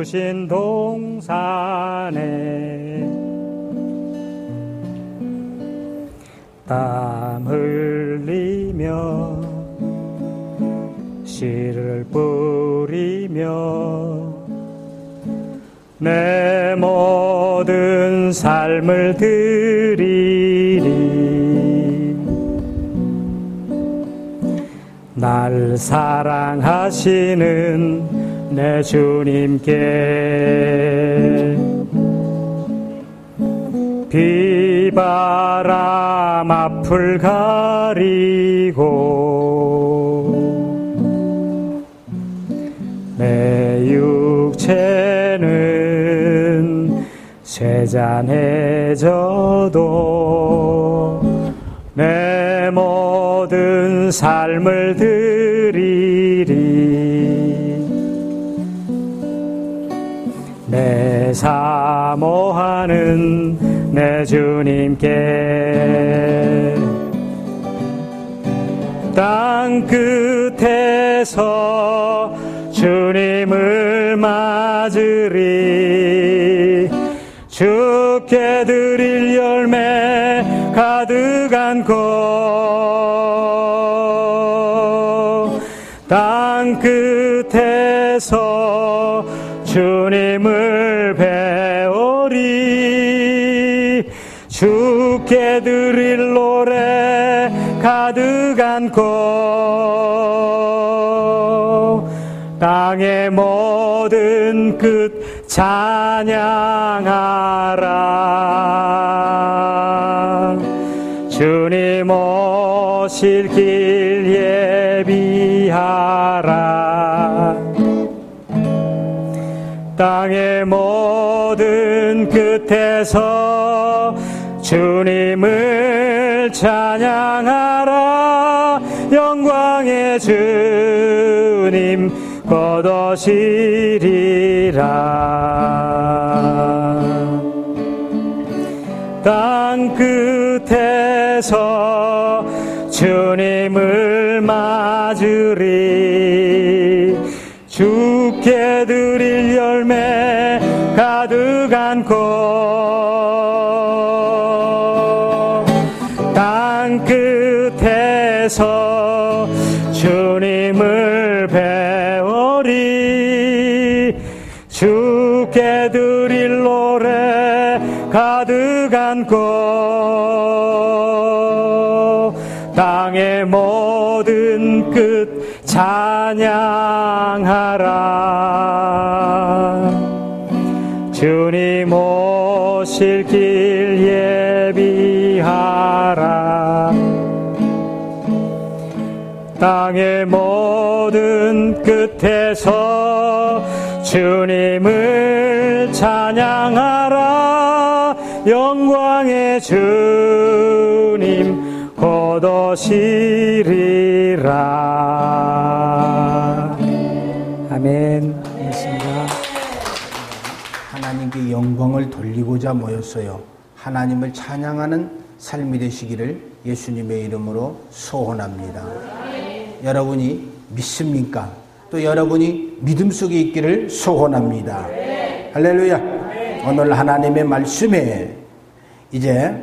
부신 동산에 땀 흘리며 씨를 뿌리며 내 모든 삶을 드리리. 날 사랑하시는 내 주님께 비바람 앞을 가리고 내 육체는 쇠잔해져도 내 모든 삶을 드리리. 내 사모하는 내 주님께 땅 끝에서 주님을 맞으리. 주께 드릴 열매 가득한 곳 땅 끝에서 주님을 배우리. 주께 드릴 노래 가득한 곳 땅의 모든 끝 찬양하라. 주님 오실 길 예비하라. 땅의 모든 끝에서 주님을 찬양하라. 영광의 주님 곧 오시리라. 땅 끝에서 주님을 맞으리. 주께 드릴 열매 가득한 곳 땅 끝에서 주님을 배우리. 주께 드릴 노래 가득한 곳 땅의 모든 끝 찬양하라. 주님 오실 길 예비하라. 땅의 모든 끝에서 주님을 찬양하라. 영광의 주님 곧 오시리라. 아멘. 하나님께 영광을 돌리고자 모였어요. 하나님을 찬양하는 삶이 되시기를 예수님의 이름으로 소원합니다. 여러분이 믿습니까? 또 여러분이 믿음 속에 있기를 소원합니다. 할렐루야. 오늘 하나님의 말씀에 이제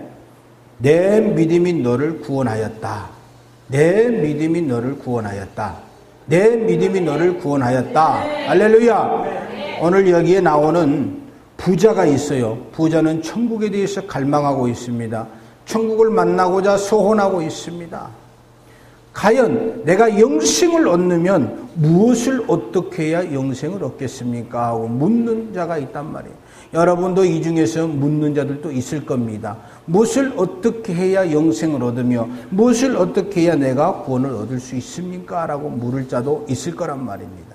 내 믿음이 너를 구원하였다. 내 믿음이 너를 구원하였다. 내 믿음이 너를 구원하였다. 할렐루야. 오늘 여기에 나오는 부자가 있어요. 부자는 천국에 대해서 갈망하고 있습니다. 천국을 만나고자 소원하고 있습니다. 과연 내가 영생을 얻으면 무엇을 어떻게 해야 영생을 얻겠습니까? 하고 묻는 자가 있단 말이에요. 여러분도 이 중에서 묻는 자들도 있을 겁니다. 무엇을 어떻게 해야 영생을 얻으며 무엇을 어떻게 해야 내가 구원을 얻을 수 있습니까? 라고 물을 자도 있을 거란 말입니다.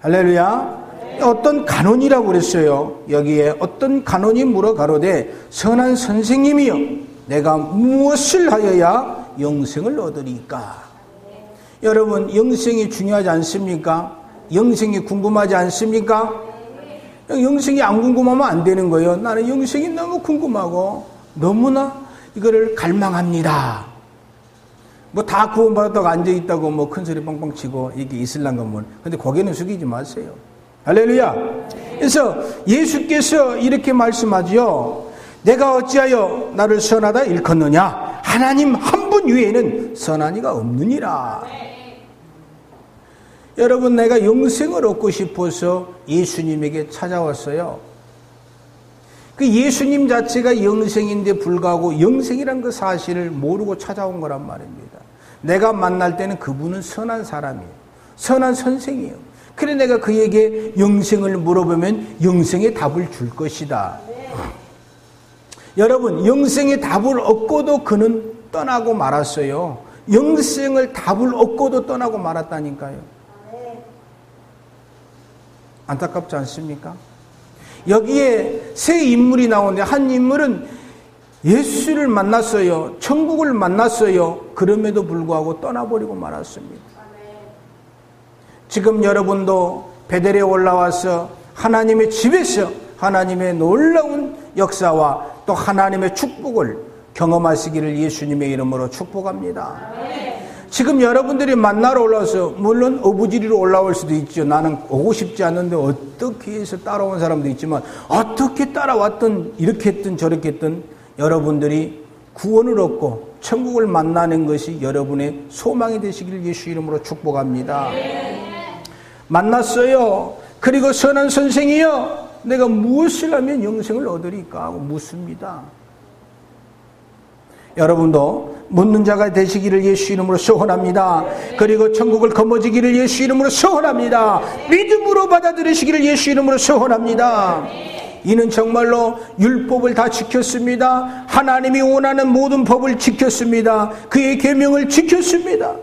할렐루야. 어떤 간원이라고 그랬어요. 여기에 어떤 간원이 물어 가로되 선한 선생님이여 내가 무엇을 하여야 영생을 얻으리까? 여러분 영생이 중요하지 않습니까? 영생이 궁금하지 않습니까? 영생이 안 궁금하면 안 되는 거예요. 나는 영생이 너무 궁금하고 너무나 이거를 갈망합니다. 뭐 다 구원받았다고 앉아있다고 뭐 큰소리 뻥뻥 치고 이렇게 이슬람 건물. 근데 고개는 숙이지 마세요. 할렐루야. 그래서 예수께서 이렇게 말씀하지요. 내가 어찌하여 나를 선하다 일컫느냐? 하나님 한 분 외에는 선한 이가 없느니라. 여러분, 내가 영생을 얻고 싶어서 예수님에게 찾아왔어요. 그 예수님 자체가 영생인데 불구하고 영생이란 그 사실을 모르고 찾아온 거란 말입니다. 내가 만날 때는 그분은 선한 사람이에요. 선한 선생이에요. 그래 내가 그에게 영생을 물어보면 영생의 답을 줄 것이다. 여러분, 영생의 답을 얻고도 그는 떠나고 말았어요. 영생을 답을 얻고도 떠나고 말았다니까요. 안타깝지 않습니까? 여기에 세 인물이 나오는데 한 인물은 예수를 만났어요. 천국을 만났어요. 그럼에도 불구하고 떠나버리고 말았습니다. 지금 여러분도 베델에 올라와서 하나님의 집에서 하나님의 놀라운 역사와 또 하나님의 축복을 경험하시기를 예수님의 이름으로 축복합니다. 지금 여러분들이 만나러 올라와서 물론 어부지리로 올라올 수도 있죠. 나는 오고 싶지 않는데 어떻게 해서 따라온 사람도 있지만 어떻게 따라왔든 이렇게 했든 저렇게 했든 여러분들이 구원을 얻고 천국을 만나는 것이 여러분의 소망이 되시기를 예수 이름으로 축복합니다. 만났어요. 그리고 선한 선생이여 내가 무엇을 하면 영생을 얻으리까 하고 묻습니다. 여러분도 묻는 자가 되시기를 예수 이름으로 소원합니다. 그리고 천국을 거머쥐기를 예수 이름으로 소원합니다. 믿음으로 받아들이시기를 예수 이름으로 소원합니다. 이는 정말로 율법을 다 지켰습니다. 하나님이 원하는 모든 법을 지켰습니다. 그의 계명을 지켰습니다.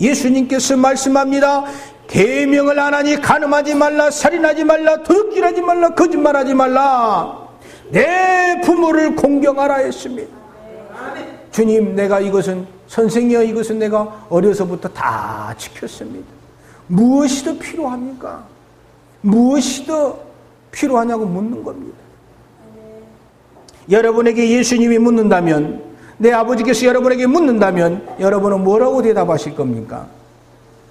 예수님께서 말씀합니다. 계명을 안 하니 간음하지 말라, 살인하지 말라, 도둑질하지 말라, 거짓말하지 말라, 내 부모를 공경하라 했습니다. 주님, 내가 이것은 선생이여 이것은 내가 어려서부터 다 지켰습니다. 무엇이 더 필요합니까? 무엇이 더 필요하냐고 묻는 겁니다. 여러분에게 예수님이 묻는다면, 내 아버지께서 여러분에게 묻는다면 여러분은 뭐라고 대답하실 겁니까?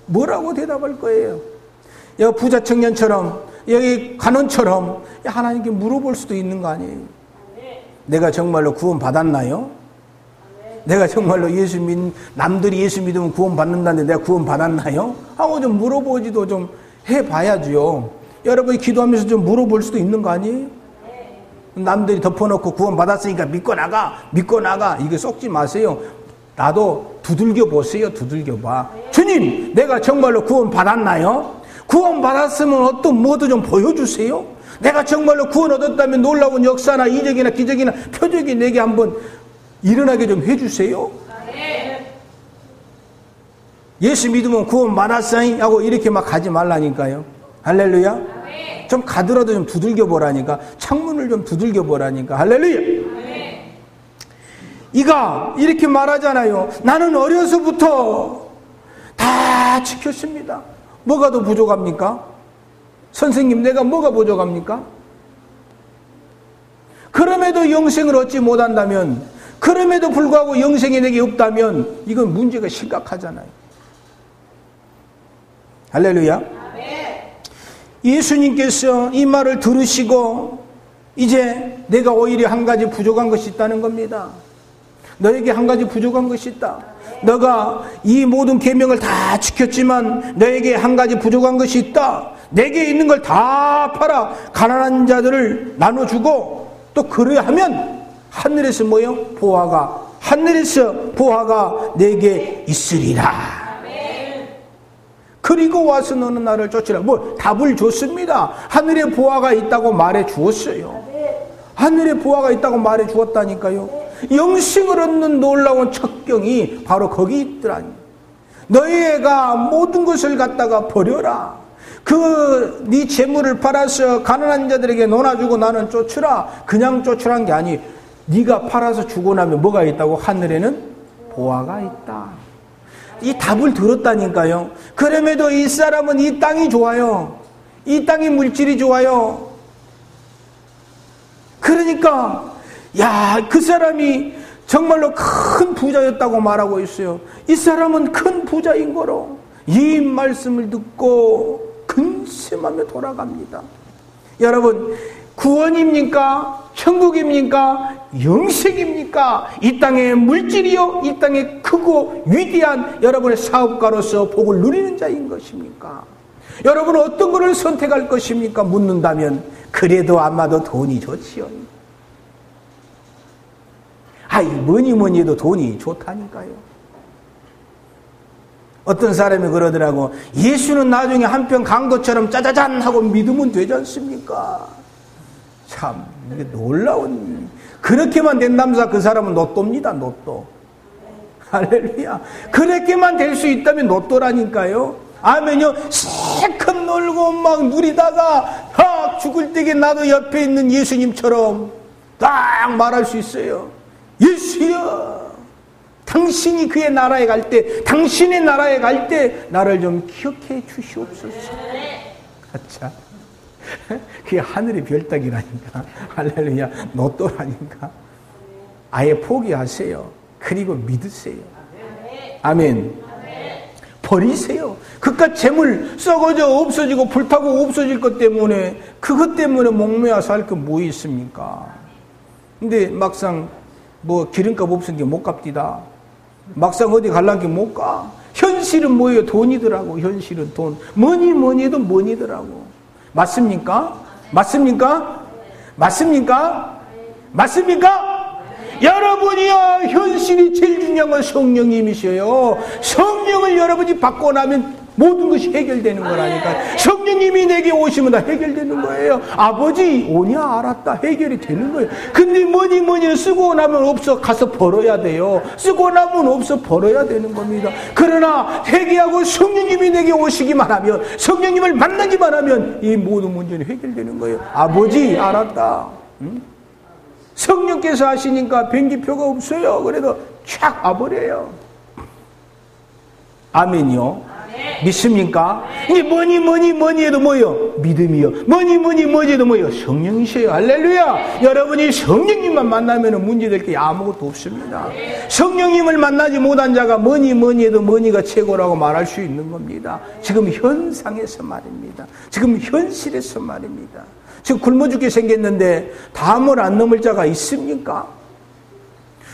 뭐라고 대답할 거예요? 여기 부자 청년처럼 여기 간원처럼 하나님께 물어볼 수도 있는 거 아니에요? 내가 정말로 구원 받았나요? 내가 정말로 남들이 예수 믿으면 구원 받는다는데 내가 구원 받았나요? 하고 좀 물어보지도 좀 해봐야죠. 여러분이 기도하면서 좀 물어볼 수도 있는 거 아니에요? 남들이 덮어놓고 구원 받았으니까 믿고 나가 이거 썩지 마세요. 나도 두들겨 보세요. 두들겨 봐. 주님, 내가 정말로 구원 받았나요? 구원 받았으면 어떤 뭐도 좀 보여주세요. 내가 정말로 구원 얻었다면 놀라운 역사나 이적이나 기적이나 표적이 내게 한번 일어나게 좀 해주세요. 예수 믿으면 구원 받았어잉 하고 이렇게 막 가지 말라니까요. 할렐루야. 좀 가더라도 좀 두들겨 보라니까. 창문을 좀 두들겨 보라니까. 할렐루야. 이가 이렇게 말하잖아요. 나는 어려서부터 다 지켰습니다. 뭐가 더 부족합니까? 선생님, 내가 뭐가 부족합니까? 그럼에도 영생을 얻지 못한다면, 그럼에도 불구하고 영생이 내게 없다면 이건 문제가 심각하잖아요. 할렐루야. 예수님께서 이 말을 들으시고 이제 내가 오히려 한 가지 부족한 것이 있다는 겁니다. 너에게 한 가지 부족한 것이 있다. 너가 이 모든 계명을 다 지켰지만 너에게 한 가지 부족한 것이 있다. 내게 있는 걸 다 팔아 가난한 자들을 나눠주고 또 그래야 하면 하늘에서 뭐요? 하늘에서 보화가 내게 있으리라. 그리고 와서 너는 나를 쫓으라. 뭐 답을 줬습니다. 하늘에 보화가 있다고 말해 주었어요. 하늘에 보화가 있다고 말해 주었다니까요. 영생을 얻는 놀라운 척경이 바로 거기 있더라니. 너희가 모든 것을 갖다가 버려라. 네 재물을 팔아서 가난한 자들에게 나눠주고 나는 쫓으라. 그냥 쫓으란 게 아니, 네가 팔아서 주고 나면 뭐가 있다고? 하늘에는 보화가 있다. 이 답을 들었다니까요. 그럼에도 이 사람은 이 땅이 좋아요. 이 땅의 물질이 좋아요. 그러니까 그 사람이 정말로 큰 부자였다고 말하고 있어요. 이 사람은 큰 부자인 거로 이 말씀을 듣고 근심하며 돌아갑니다. 여러분, 구원입니까? 천국입니까? 영생입니까? 이 땅의 물질이요? 이 땅의 크고 위대한 여러분의 사업가로서 복을 누리는 자인 것입니까? 여러분은 어떤 것을 선택할 것입니까? 묻는다면 그래도 아마도 돈이 좋지요. 뭐니 해도 돈이 좋다니까요. 어떤 사람이 그러더라고. 예수는 나중에 한 편 간 것처럼 짜자잔 하고 믿으면 되지 않습니까? 참 이게 놀라운, 그렇게만 된다면서 그 사람은 로또입니다. 로또. 할렐루야. 그렇게만 될 수 있다면 로또라니까요. 아멘요. 실컷 놀고 막 누리다가 죽을 때게 나도 옆에 있는 예수님처럼 딱 말할 수 있어요. 예수여, 당신이 그의 나라에 갈 때, 당신의 나라에 갈 때 나를 좀 기억해 주시옵소서. 아차, 그게 하늘의 별따기라니까. 할렐루야. 로또라니까. 아예 포기하세요. 그리고 믿으세요. 아멘. 버리세요. 그깟 재물 썩어져 없어지고 불타고 없어질 것 때문에, 그것 때문에 목매어 살 거 뭐 있습니까? 근데 막상 기름값 없으니까 못 갑디다. 막상 어디 갈라니까 못 가. 현실은 뭐예요? 돈이더라고. 현실은 돈. 뭐니 해도 money더라고. 맞습니까? 맞습니까? 맞습니까? 맞습니까? 여러분이요, 현실이 제일 중요한 건 성령님이셔요. 성령을 여러분이 받고 나면 모든 것이 해결되는 거라니까. 성령님이 내게 오시면 다 해결되는 거예요. 아버지 오냐 알았다, 해결이 되는 거예요. 근데 뭐니 쓰고 나면 없어, 가서 벌어야 돼요. 쓰고 나면 없어, 벌어야 되는 겁니다. 그러나 회개하고 성령님이 내게 오시기만 하면, 성령님을 만나기만 하면 이 모든 문제는 해결되는 거예요. 아버지 알았다. 응? 성령께서 하시니까 변기표가 없어요. 그래도 촥 와버려요. 아멘이요. 믿습니까? 이게 뭐니 해도 뭐요? 믿음이요. 뭐니 해도 뭐요? 성령이세요. 할렐루야. 여러분이 성령님만 만나면 문제될 게 아무것도 없습니다. 성령님을 만나지 못한 자가 뭐니 해도 뭐니가 최고라고 말할 수 있는 겁니다. 지금 현상에서 말입니다. 지금 현실에서 말입니다. 지금 굶어 죽게 생겼는데 담을 안 넘을 자가 있습니까?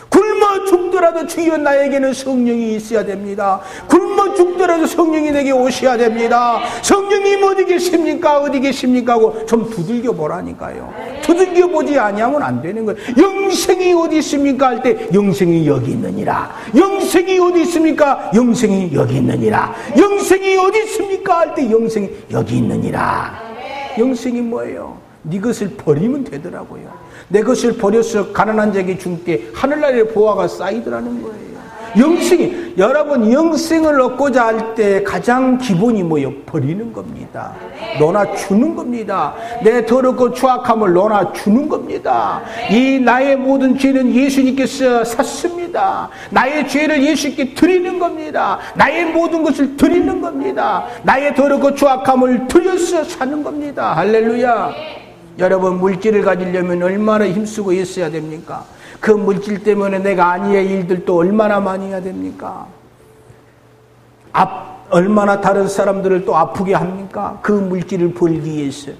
굶어 죽더라도 주여 나에게는 성령이 있어야 됩니다. 굶어 죽더라도 성령이 내게 오셔야 됩니다. 성령님 어디 계십니까? 어디 계십니까? 하고 좀 두들겨 보라니까요. 두들겨 보지 아니하면 안 되는 거예요. 영생이 어디 있습니까? 할 때 영생이 여기 있느니라. 영생이 어디 있습니까? 영생이 여기 있느니라. 영생이 어디 있습니까? 할 때 영생이 여기 있느니라. 영생이 뭐예요? 네 것을 버리면 되더라고요. 내 것을 버려서 가난한 자에게 줄게 하늘나라의 보화가 쌓이더라는 거예요. 영생이, 여러분 영생을 얻고자 할 때 가장 기본이 뭐예요? 버리는 겁니다. 놓아주는 겁니다. 내 더럽고 추악함을 놓아주는 겁니다. 이 나의 모든 죄는 예수님께서 샀습니다. 나의 죄를 예수님께 드리는 겁니다. 나의 모든 것을 드리는 겁니다. 나의 더럽고 추악함을 드려서 사는 겁니다. 할렐루야. 여러분 물질을 가지려면 얼마나 힘쓰고 있어야 됩니까? 그 물질 때문에 내가 아니의 일들도 얼마나 많이 해야 됩니까? 얼마나 다른 사람들을 또 아프게 합니까? 그 물질을 벌기 위해서.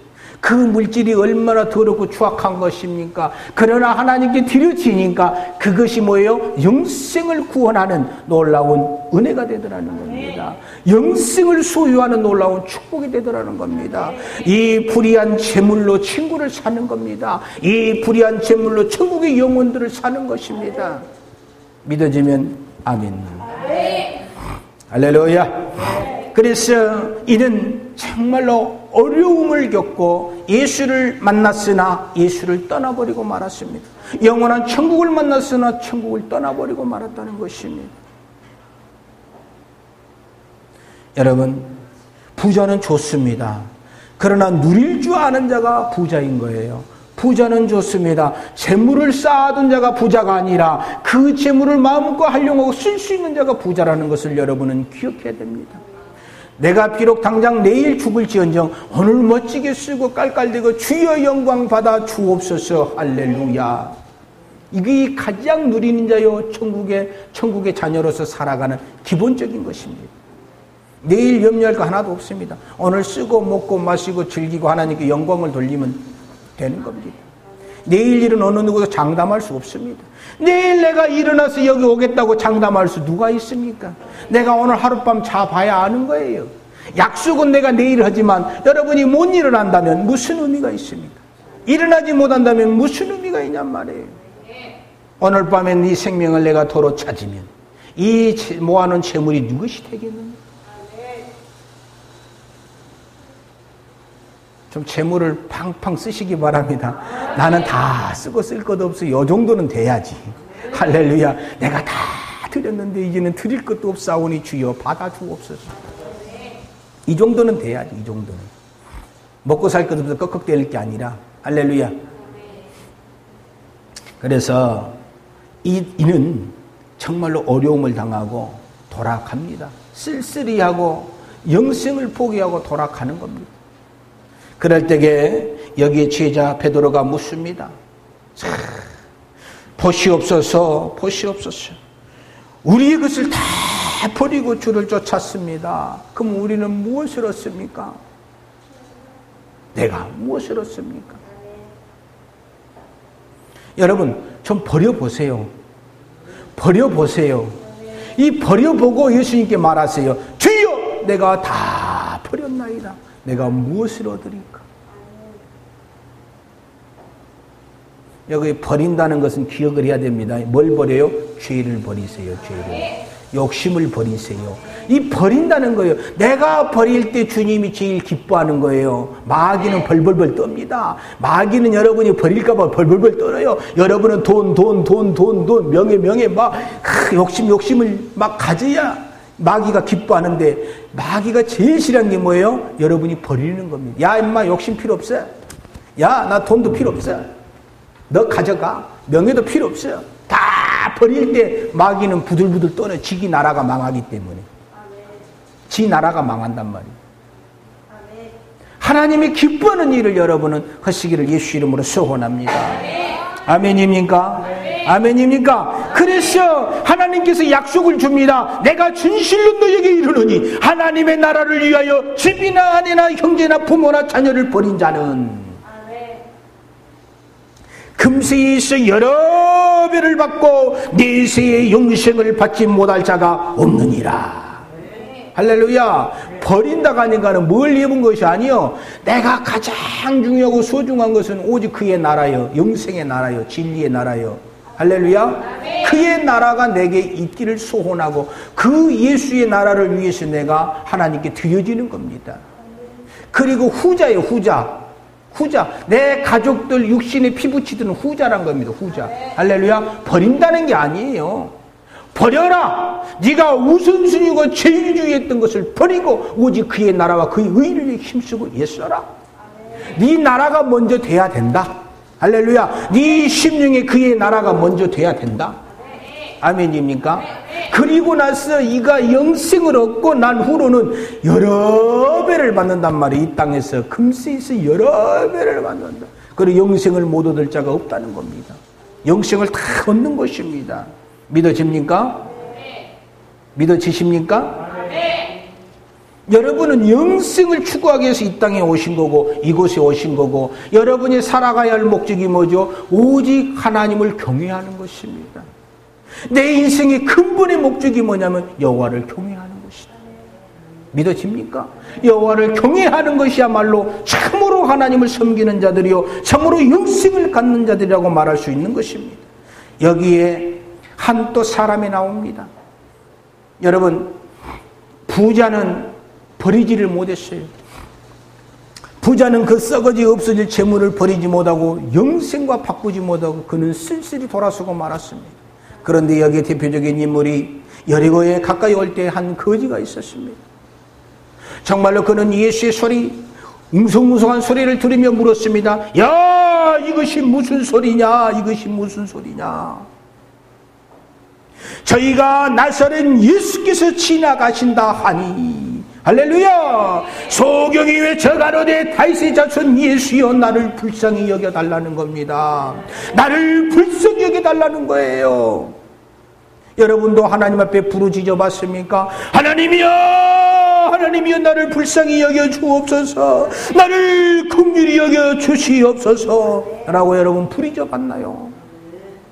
그 물질이 얼마나 더럽고 추악한 것입니까? 그러나 하나님께 드려지니까 그것이 뭐예요? 영생을 구원하는 놀라운 은혜가 되더라는 겁니다. 영생을 소유하는 놀라운 축복이 되더라는 겁니다. 이 불의한 재물로 친구를 사는 겁니다. 이 불의한 재물로 천국의 영혼들을 사는 것입니다. 믿어지면 아멘. 할렐루야. 그래서 이는 정말로 어려움을 겪고 예수를 만났으나 예수를 떠나버리고 말았습니다. 영원한 천국을 만났으나 천국을 떠나버리고 말았다는 것입니다. 여러분, 부자는 좋습니다. 그러나 누릴 줄 아는 자가 부자인 거예요. 부자는 좋습니다. 재물을 쌓아둔 자가 부자가 아니라 그 재물을 마음껏 활용하고 쓸 수 있는 자가 부자라는 것을 여러분은 기억해야 됩니다. 내가 비록 당장 내일 죽을지언정 오늘 멋지게 쓰고 깔깔대고 주여 영광 받아 주옵소서. 할렐루야. 이게 가장 누리는 자요 천국의 자녀로서 살아가는 기본적인 것입니다. 내일 염려할 거 하나도 없습니다. 오늘 쓰고 먹고 마시고 즐기고 하나님께 영광을 돌리면 되는 겁니다. 내일 일은 어느 누구도 장담할 수 없습니다. 내일 내가 일어나서 여기 오겠다고 장담할 수 누가 있습니까? 내가 오늘 하룻밤 자봐야 아는 거예요. 약속은 내가 내일 하지만 여러분이 못 일어난다면 무슨 의미가 있습니까? 일어나지 못한다면 무슨 의미가 있냔 말이에요. 오늘 밤에 네 생명을 내가 도로 찾으면 이 모아놓은 재물이 누구시 되겠느냐? 좀 재물을 팡팡 쓰시기 바랍니다. 나는 다 쓰고 쓸 것도 없어. 이 정도는 돼야지. 할렐루야. 내가 다 드렸는데 이제는 드릴 것도 없사오니 주여 받아주옵소서. 이 정도는 돼야지. 이 정도는. 먹고 살 것도 없어 꺽꺽대는 게 아니라. 할렐루야. 그래서 이는 정말로 어려움을 당하고 돌아갑니다. 쓸쓸히하고 영생을 포기하고 돌아가는 겁니다. 그럴 때에 여기 제자 베드로가 묻습니다. 보시옵소서, 보시옵소서. 우리의 것을 다 버리고 주를 쫓았습니다. 그럼 우리는 무엇을 얻습니까? 내가 무엇을 얻습니까? 여러분 좀 버려보세요. 버려보세요. 이 버려보고 예수님께 말하세요. 주여 내가 다 버렸나이다. 내가 무엇을 얻으리까? 여기 버린다는 것은 기억을 해야 됩니다. 뭘 버려요? 죄를 버리세요. 죄를. 욕심을 버리세요. 이 버린다는 거예요. 내가 버릴 때 주님이 제일 기뻐하는 거예요. 마귀는 벌벌벌 떱니다. 마귀는 여러분이 버릴까 봐 벌벌벌 떨어요. 여러분은 돈, 명예 막 욕심을 막 가져야 마귀가 기뻐하는데 마귀가 제일 싫어하는 게 뭐예요? 여러분이 버리는 겁니다. 야 임마 욕심 필요 없어. 야 나 돈도 필요 없어. 너 가져가. 명예도 필요 없어요. 다 버릴 때 마귀는 부들부들 떠는 지기 나라가 망하기 때문에. 지 나라가 망한단 말이에요. 하나님이 기뻐하는 일을 여러분은 하시기를 예수 이름으로 소원합니다. 아멘입니까? 아멘입니까? 그래서 하나님께서 약속을 줍니다. 내가 진실로 너에게 이르노니 하나님의 나라를 위하여 집이나 아내나 형제나 부모나 자녀를 버린 자는 금세에서 여러 배를 받고 내세의 영생을 받지 못할 자가 없느니라. 할렐루야. 버린다가 아닌가는 뭘 입은 것이 아니요. 내가 가장 중요하고 소중한 것은 오직 그의 나라요. 영생의 나라요. 진리의 나라요. 할렐루야. 그의 나라가 내게 있기를 소원하고 그 예수의 나라를 위해서 내가 하나님께 드려지는 겁니다. 그리고 후자예요. 후자. 내 가족들 육신에 피부치드는 후자란 겁니다. 후자. 할렐루야. 버린다는 게 아니에요. 버려라. 네가 우선순위고 제일주의했던 것을 버리고 오직 그의 나라와 그의 의를 힘쓰고 애써라. 네 나라가 먼저 돼야 된다. 할렐루야. 네 심령에 그의 나라가 먼저 돼야 된다. 아멘입니까? 그리고 나서 이가 영생을 얻고 난 후로는 여러 배를 받는단 말이에요. 이 땅에서 금세에서 여러 배를 받는다. 그리고 영생을 못 얻을 자가 없다는 겁니다. 영생을 다 얻는 것입니다. 믿어집니까? 믿어지십니까? 여러분은 영생을 추구하기 위해서 이 땅에 오신 거고 이곳에 오신 거고 여러분이 살아가야 할 목적이 뭐죠? 오직 하나님을 경외하는 것입니다. 내 인생의 근본의 목적이 뭐냐면 여호와를 경외하는 것이다. 믿어집니까? 여호와를 경외하는 것이야말로 참으로 하나님을 섬기는 자들이요 참으로 영생을 갖는 자들이라고 말할 수 있는 것입니다. 여기에 한 또 사람이 나옵니다. 여러분 부자는 버리지를 못했어요. 부자는 그 썩어지 없어질 재물을 버리지 못하고 영생과 바꾸지 못하고 그는 쓸쓸히 돌아서고 말았습니다. 그런데 여기에 대표적인 인물이 여리고에 가까이 올 때 한 거지가 있었습니다. 정말로 그는 예수의 소리, 웅성웅성한 소리를 들으며 물었습니다. 야, 이것이 무슨 소리냐? 이것이 무슨 소리냐? 저희가 나사렛 예수께서 지나가신다 하니 할렐루야. 소경이 외쳐가로되 다윗의 자손 예수여 나를 불쌍히 여겨달라는 겁니다. 나를 불쌍히 여겨달라는 거예요. 여러분도 하나님 앞에 부르짖어 봤습니까? 하나님이여 하나님이여 나를 불쌍히 여겨 주옵소서, 나를 긍휼히 여겨 주시옵소서 라고 여러분 부르짖어봤나요?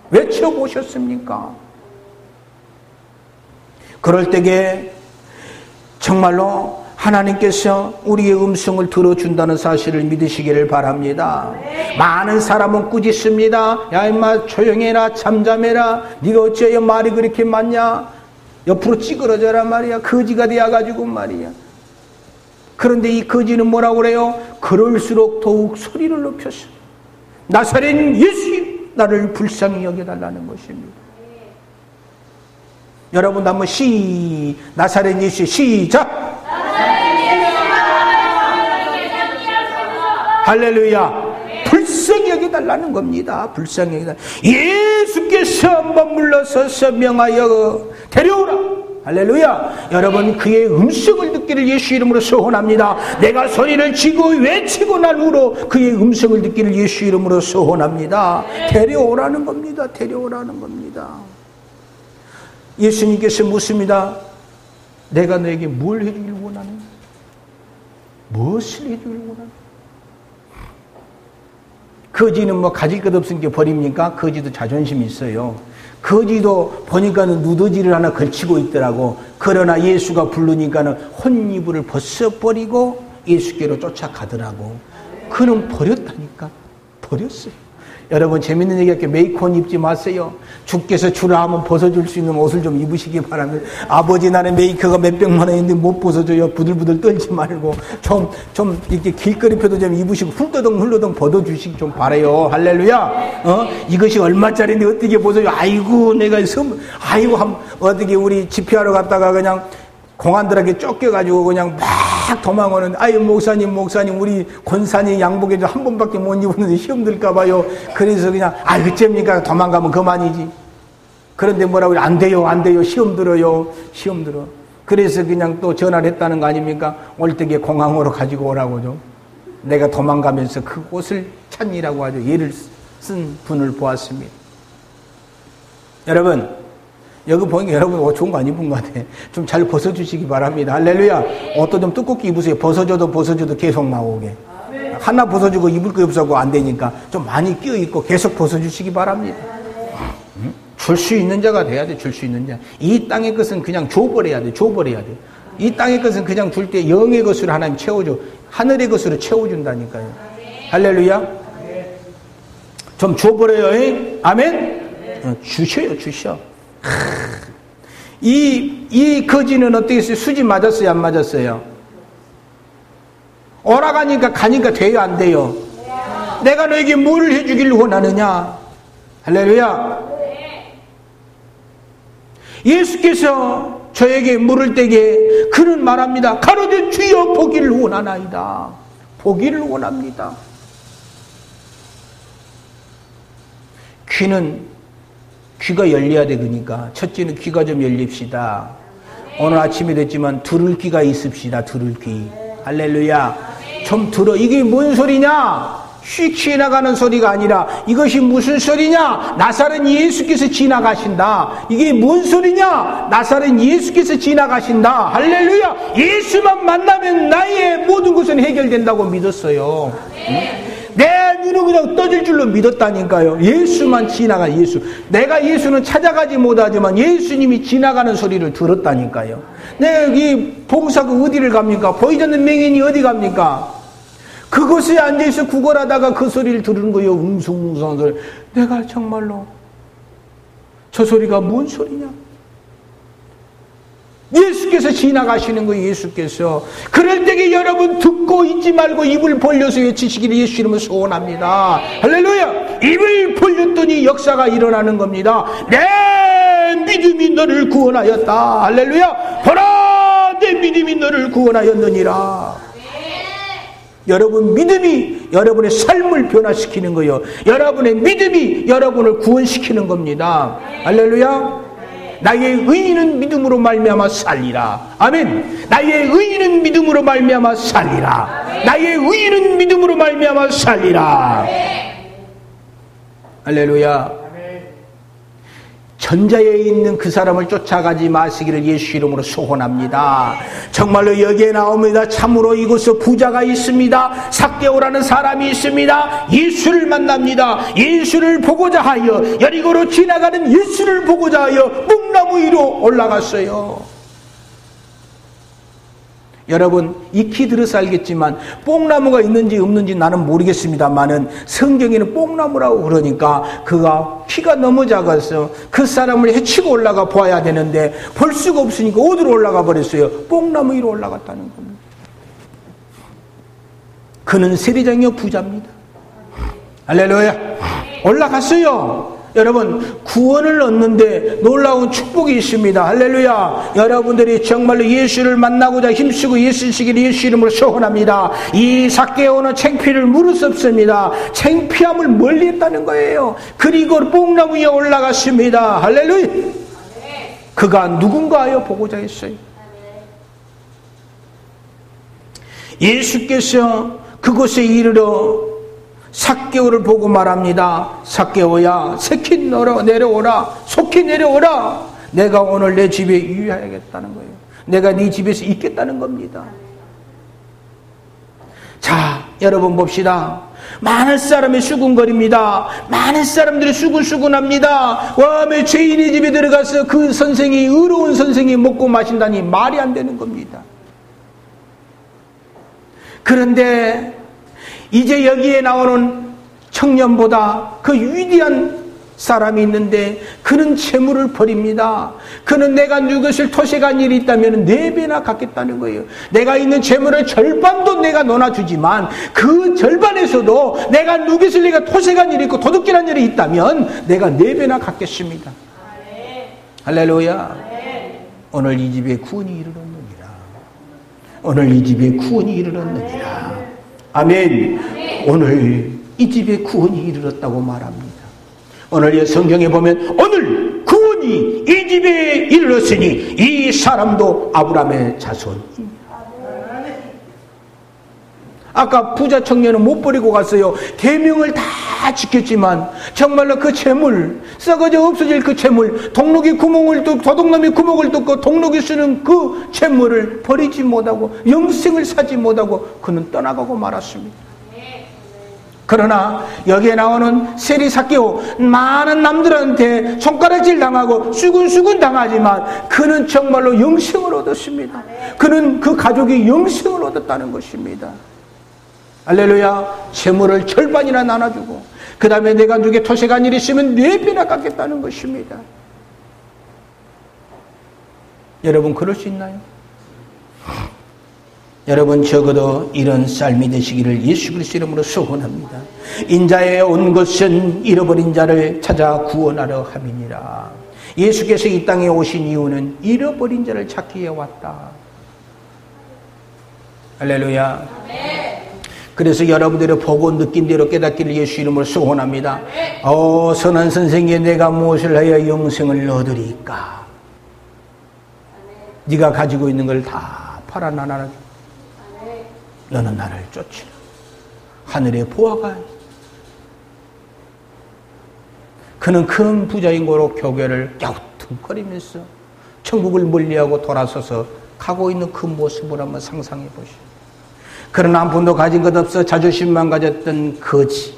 외쳐보셨습니까? 그럴 때에 정말로 하나님께서 우리의 음성을 들어준다는 사실을 믿으시기를 바랍니다. 많은 사람은 꾸짖습니다. 야 임마 조용해라, 잠잠해라, 네가 어찌하여 말이 그렇게 많냐, 옆으로 찌그러져라 말이야, 거지가 되어가지고 말이야. 그런데 이 거지는 뭐라고 그래요? 그럴수록 더욱 소리를 높였어. 나사렛 예수 나를 불쌍히 여겨달라는 것입니다. 여러분도 한번 나사렛 예수 시작. 할렐루야. 불쌍히 여겨달라는 겁니다. 불쌍히 여겨달라. 예수께서 한번 물러서서 명하여 데려오라. 할렐루야. 여러분 그의 음성을 듣기를 예수 이름으로 소원합니다. 내가 소리를 지고 외치고 난 후로 그의 음성을 듣기를 예수 이름으로 소원합니다. 데려오라는 겁니다. 데려오라는 겁니다. 예수님께서 묻습니다. 내가 너에게 뭘 해주길 원하느냐? 무엇을 해주길 원하느냐? 거지는 뭐 가질 것 없으니까 버립니까? 거지도 자존심이 있어요. 거지도 보니까는 누더지를 하나 걸치고 있더라고. 그러나 예수가 부르니까는 혼이불을 벗어버리고 예수께로 쫓아가더라고. 그는 버렸다니까. 버렸어요. 여러분 재밌는 얘기할게요. 메이크업 입지 마세요. 주께서 주라 하면 벗어줄 수 있는 옷을 좀 입으시기 바랍니다. 아버지 나는 메이크업가 몇백만 원인데 못 벗어줘요. 부들부들 떨지 말고 좀 이렇게 길거리표도 좀 입으시고 훌러덩 벗어주시기 좀 바라요. 할렐루야. 이것이 얼마짜리인데 어떻게 벗어요? 아이고 내가 어떻게 우리 집회하러 갔다가 그냥 공안들에게 쫓겨가지고 그냥 막 도망오는, 아유 목사님 우리 권사님 양복에 한 번밖에 못 입었는데 시험 들까봐요. 그래서 그냥 어쩝니까 도망가면 그만이지. 그런데 뭐라고 안 돼요 시험 들어요. 그래서 그냥 또 전화를 했다는 거 아닙니까? 올 때게 공항으로 가지고 오라고 좀. 내가 도망가면서 그 옷을 찾니라고 하죠. 예를 쓴 분을 보았습니다. 여러분 여기 보니까 여러분 옷 좋은 거 안 입은 것 같아. 좀 잘 벗어주시기 바랍니다. 할렐루야. 옷도 좀 두껍게 입으세요. 벗어줘도 계속 나오게. 하나 벗어주고 입을 거 없어고 안 되니까 좀 많이 끼어있고 계속 벗어주시기 바랍니다. 줄 수 있는 자가 돼야 돼. 줄 수 있는 자. 이 땅의 것은 그냥 줘버려야 돼. 이 땅의 것은 그냥 줄 때 영의 것으로 하나님 채워줘. 하늘의 것으로 채워준다니까요. 할렐루야. 좀 줘버려요. 아멘. 주셔. 이 거지는 어떻게 했어요? 수지 맞았어요? 안 맞았어요? 오라가니까 가니까 돼요? 안 돼요? 내가 너에게 뭘 해주길 원하느냐? 할렐루야. 예수께서 저에게 물을 때에 그는 말합니다. 가로되 주여 보기를 원하나이다. 보기를 원합니다. 귀가 열려야 돼. 그러니까 첫째는 귀가 좀 열립시다. 오늘 아침에 됐지만 들을 귀가 있읍시다. 들을 귀. 할렐루야. 좀 들어. 이게 뭔 소리냐? 휙 지나가는 소리가 아니라 이것이 무슨 소리냐? 나사렛 예수께서 지나가신다. 이게 뭔 소리냐? 나사렛 예수께서 지나가신다. 할렐루야. 예수만 만나면 나의 모든 것은 해결된다고 믿었어요. 내 눈은 그냥 떠질 줄로 믿었다니까요. 예수만 지나가. 내가 예수는 찾아가지 못하지만 예수님이 지나가는 소리를 들었다니까요. 내가 여기 봉사가 어디를 갑니까? 보이지 않는 맹인이 어디 갑니까? 그곳에 앉아있어 구걸하다가 그 소리를 들은 거예요. 웅성웅성한 소리. 내가 정말로 저 소리가 뭔 소리냐? 예수께서 지나가시는 거예요. 예수께서. 그럴 때에 여러분 듣고 있지 말고 입을 벌려서 외치시기를 예수 이름으로 소원합니다. 할렐루야. 입을 벌렸더니 역사가 일어나는 겁니다. 내 믿음이 너를 구원하였다. 할렐루야. 보라 내 믿음이 너를 구원하였느니라. 여러분 믿음이 여러분의 삶을 변화시키는 거예요. 여러분의 믿음이 여러분을 구원시키는 겁니다. 할렐루야. 나의 의인은 믿음으로 말미암아 살리라. 아멘. 나의 의인은 믿음으로 말미암아 살리라. 나의 의인은 믿음으로 말미암아 살리라. 할렐루야. 전자에 있는 그 사람을 쫓아가지 마시기를 예수 이름으로 소원합니다. 정말로 여기에 나옵니다. 참으로 이곳에 부자가 있습니다. 삭개오라는 사람이 있습니다. 예수를 만납니다. 예수를 보고자 하여, 여리고로 지나가는 예수를 보고자 하여 뽕나무 위로 올라갔어요. 여러분, 익히 들어서 알겠지만 뽕나무가 있는지 없는지 나는 모르겠습니다만은 성경에는 뽕나무라고 그러니까 그가 키가 너무 작아서 그 사람을 헤치고 올라가 보아야 되는데 볼 수가 없으니까 어디로 올라가 버렸어요? 뽕나무 위로 올라갔다는 겁니다. 그는 세리장이요 부자입니다. 할렐루야. 올라갔어요. 여러분, 구원을 얻는데 놀라운 축복이 있습니다. 할렐루야. 여러분들이 정말로 예수를 만나고자 힘쓰고 예수시기를 예수 이름으로 소원합니다. 이 삭개오는 창피를 무릅쓰습니다. 창피함을 멀리했다는 거예요. 그리고 뽕나무 위에 올라갔습니다. 할렐루야. 그가 누군가 하여 보고자 했어요. 예수께서 그곳에 이르러 삭개오를 보고 말합니다. 삭개오야, 새끼 내려오라. 속히 내려오라. 내가 오늘 내 집에 유의하겠다는 거예요. 내가 네 집에서 있겠다는 겁니다. 자, 여러분 봅시다. 많은 사람이 수군거립니다. 많은 사람들이 수군수군합니다. 왜 죄인의 집에 들어가서 그 선생이, 의로운 선생이 먹고 마신다니 말이 안 되는 겁니다. 그런데 이제 여기에 나오는 청년보다 그 위대한 사람이 있는데 그는 재물을 버립니다. 그는 내가 누구를 토색한 일이 있다면 4배나 갚겠다는 거예요. 내가 있는 재물의 절반도 내가 넣어주지만 그 절반에서도 내가 누구를 내가 토색한 일이 있고 도둑질한 일이 있다면 내가 4배나 갚겠습니다. 할렐루야. 오늘 이 집에 구원이 이르렀느니라. 오늘 이 집에 구원이 이르렀느니라. 아멘. 오늘 이 집에 구원이 이르렀다고 말합니다. 오늘 성경에 보면 오늘 구원이 이 집에 이르렀으니 이 사람도 아브라함의 자손입니다. 아까 부자 청년은 못 버리고 갔어요. 계명을 다 지켰지만 정말로 그 재물, 썩어져 없어질 그 재물, 동록이 구멍을 뚫고 도둑놈이 구멍을 뚫고 동록이 쓰는 그 재물을 버리지 못하고 영생을 사지 못하고 그는 떠나가고 말았습니다. 그러나 여기에 나오는 세리 삭개오, 많은 남들한테 손가락질 당하고 수군수군 당하지만 그는 정말로 영생을 얻었습니다. 그는 그 가족이 영생을 얻었다는 것입니다. 할렐루야. 재물을 절반이나 나눠주고 그 다음에 내가 누구에 토색한 일이 있으면 4배나 깎겠다는 것입니다. 여러분 그럴 수 있나요? 여러분 적어도 이런 삶이 되시기를 예수 그리스도 이름으로 소원합니다. 인자에 온 것은 잃어버린 자를 찾아 구원하려 함이니라. 예수께서 이 땅에 오신 이유는 잃어버린 자를 찾기 위해 왔다. 할렐루야. 그래서 여러분들이 보고 느낀 대로 깨닫기를 예수 이름으로 소원합니다. 선한 선생님, 내가 무엇을 하여 영생을 얻으리까? 네가 가지고 있는 걸 다 팔아 나눠. 너는 나를 쫓으라. 하늘의 보아가. 그는 큰 부자인 고로 교회를 갸우뚱거리면서 천국을 멀리하고 돌아서서 가고 있는 그 모습을 한번 상상해 보시오. 그러나 한 푼도 가진 것 없어 자존심만 가졌던 거지.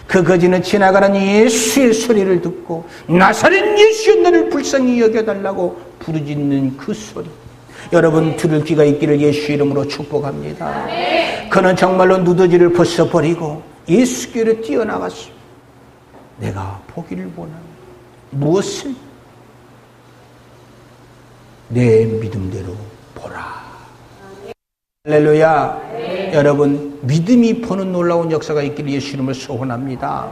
그 거지는 지나가는 예수의 소리를 듣고 나사렛 예수 너를 불쌍히 여겨달라고 부르짖는 그 소리. 여러분 들을 귀가 있기를 예수 이름으로 축복합니다. 그는 정말로 누더지를 벗어버리고 예수께로 뛰어나갔습니다. 내가 보기를 원합니다. 무엇을? 내 믿음대로 보라. 할렐루야. 여러분 믿음이 보는 놀라운 역사가 있기를 예수 이름으로 소원합니다.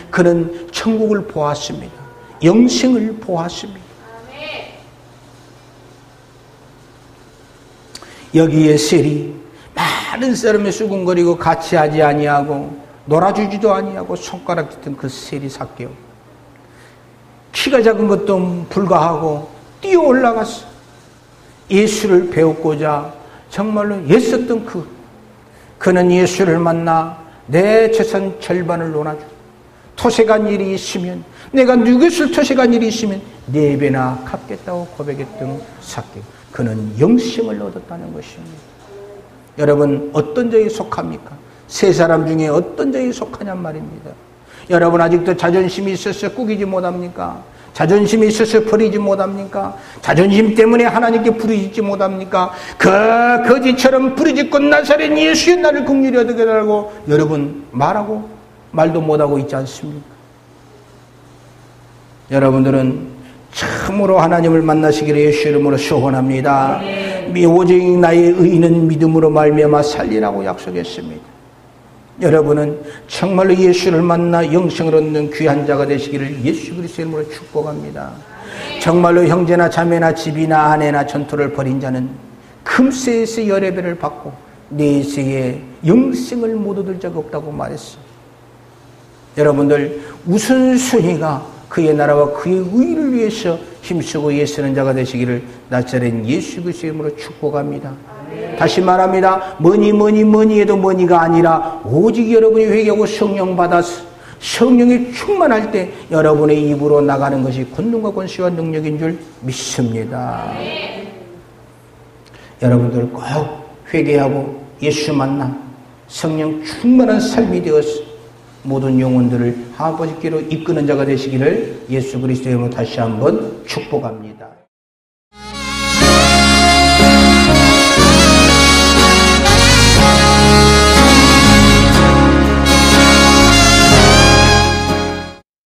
그는 천국을 보았습니다. 영생을 보았습니다. 여기에 셀이 많은 사람의 수군거리고 같이 하지 아니하고 놀아주지도 아니하고 손가락 짚던 그 셀이 삭개오. 키가 작은 것도 불가하고 뛰어 올라갔어. 예수를 배웠고자 정말로 애썼던 그는 예수를 만나 내 재산 절반을 논아주고 토색한 일이 있으면, 내가 누구를 토색한 일이 있으면 4배나 갚겠다고 고백했던 삭개오. 그는 영생을 얻었다는 것입니다. 여러분, 어떤 자에 속합니까? 세 사람 중에 어떤 자에 속하냔 말입니다. 여러분, 아직도 자존심이 있어서 꾸기지 못합니까? 자존심이 있어서 버리지 못합니까? 자존심 때문에 하나님께 부르짖지 못합니까? 그 거지처럼 부르짖고 나사렛 예수의 나를 긍휼히 여기게 달라고 여러분 말하고 말도 못하고 있지 않습니까? 여러분들은 참으로 하나님을 만나시기를 예수 이름으로 소원합니다. 오직 나의 의인은 믿음으로 말미암아 살리라고 약속했습니다. 여러분은 정말로 예수를 만나 영생을 얻는 귀한 자가 되시기를 예수 그리스도의 이름으로 축복합니다. 정말로 형제나 자매나 집이나 아내나 전토를 벌인 자는 금세에서 열애배를 받고 내세에 영생을 못 얻을 적 없다고 말했습니다. 여러분들 우선순위가 그의 나라와 그의 의를 위해서 힘쓰고 애쓰는 자가 되시기를 나사렛 예수 그리스도의 이름으로 축복합니다. 다시 말합니다. 뭐니 해도 뭐니가 아니라 오직 여러분이 회개하고 성령 받아서 성령이 충만할 때 여러분의 입으로 나가는 것이 권능과 권세와 능력인 줄 믿습니다. 여러분들 꼭 회개하고 예수 만나 성령 충만한 삶이 되어서 모든 영혼들을 아버지께로 이끄는 자가 되시기를 예수 그리스도의 이름으로 다시 한번 축복합니다.